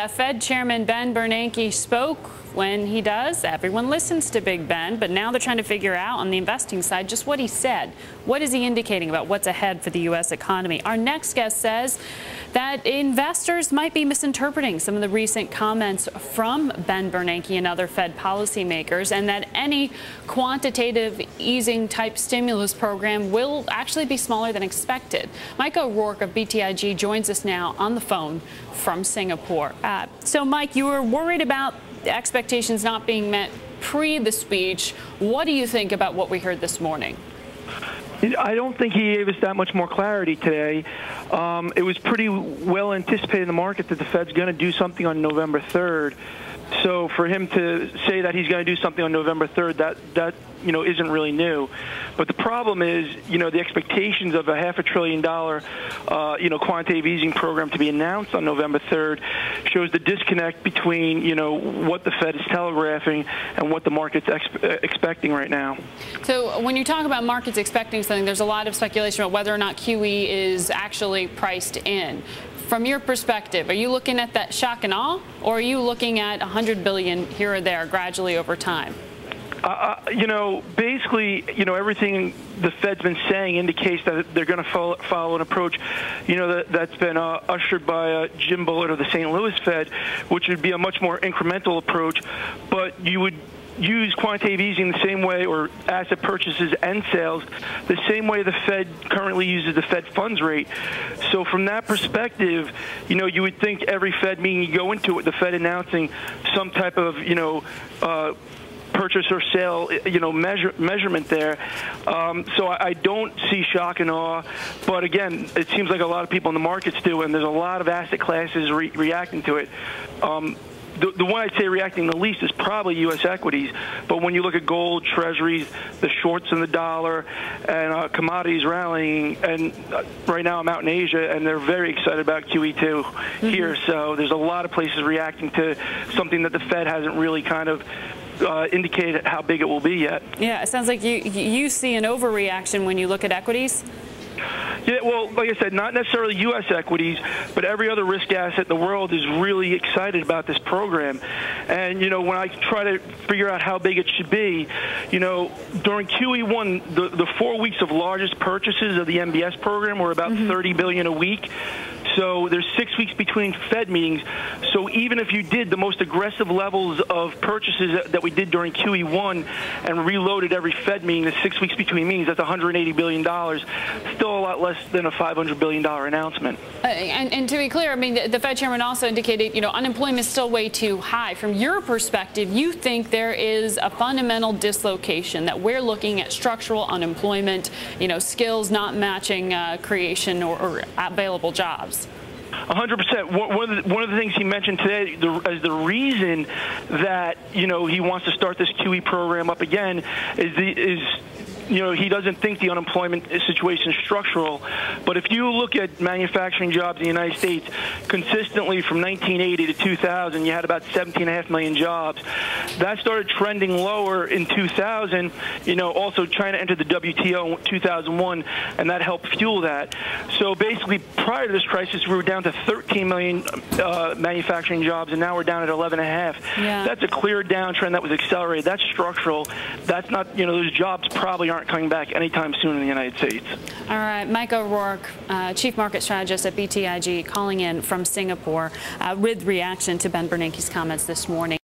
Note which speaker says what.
Speaker 1: Fed Chairman Ben Bernanke spoke. When he does, everyone listens to Big Ben, but now they're trying to figure out on the investing side just what he said. What is he indicating about what's ahead for the U.S. economy? Our next guest says that investors might be misinterpreting some of the recent comments from Ben Bernanke and other Fed policymakers, and that any quantitative easing type stimulus program will actually be smaller than expected. Mike O'Rourke of BTIG joins us now on the phone from Singapore. So Mike, you were worried about expectations not being met pre the speech. What do you think about what we heard this morning?
Speaker 2: I don't think he gave us that much more clarity today. It was pretty well anticipated in the market that the Fed's going to do something on November 3rd. So for him to say that he's going to do something on November 3rd, that isn't really new. But the problem is, the expectations of a $500 billion, quantitative easing program to be announced on November 3rd shows the disconnect between, what the Fed is telegraphing and what the market's expecting right now.
Speaker 1: So when you talk about markets expecting something, there's a lot of speculation about whether or not QE is actually priced in. From your perspective, are you looking at that shock and awe, or are you looking at $100 billion here or there gradually over time?
Speaker 2: Basically, everything the Fed's been saying indicates that they're going to follow an approach, that's been ushered by Jim Bullard of the St. Louis Fed, which would be a much more incremental approach, but you would use quantitative easing the same way, or asset purchases and sales, the same way the Fed currently uses the Fed funds rate. So from that perspective, you would think every Fed meeting you go into it, the Fed announcing some type of, purchase or sale, measurement there. So I don't see shock and awe. But again, it seems like a lot of people in the markets do, and there's a lot of asset classes reacting to it. The one I'd say reacting the least is probably U.S. equities. But when you look at gold, treasuries, the shorts in the dollar, and commodities rallying, and right now I'm out in Asia, and they're very excited about QE2 here. So there's a lot of places reacting to something that the Fed hasn't really kind of indicated how big it will be yet.
Speaker 1: Yeah, it sounds like you see an overreaction when you look at equities.
Speaker 2: Yeah, well, like I said, not necessarily U.S. equities, but every other risk asset in the world is really excited about this program. And, when I try to figure out how big it should be, during QE1, the 4 weeks of largest purchases of the MBS program were about $30 billion a week. So there's 6 weeks between Fed meetings. So even if you did the most aggressive levels of purchases that we did during QE1 and reloaded every Fed meeting, the 6 weeks between meetings, that's $180 billion. Still a lot less than a $500 billion announcement.
Speaker 1: And to be clear, I mean, the Fed chairman also indicated, unemployment is still way too high. From your perspective, you think there is a fundamental dislocation, that we're looking at structural unemployment, skills not matching creation or available jobs.
Speaker 2: 100%. One of the things he mentioned today as the reason that he wants to start this QE program up again is he doesn't think the unemployment situation is structural. But if you look at manufacturing jobs in the United States, consistently from 1980 to 2000, you had about 17.5 million jobs. That started trending lower in 2000. Also China entered the WTO in 2001, and that helped fuel that. So basically, prior to this crisis, we were down to 13 million manufacturing jobs, and now we're down at 11.5.
Speaker 1: Yeah.
Speaker 2: That's a clear downtrend that was accelerated. That's structural. That's not, those jobs probably aren't coming back anytime soon in the United States.
Speaker 1: All right, Mike O'Rourke, Chief Market Strategist at BTIG, calling in from Singapore with reaction to Ben Bernanke's comments this morning.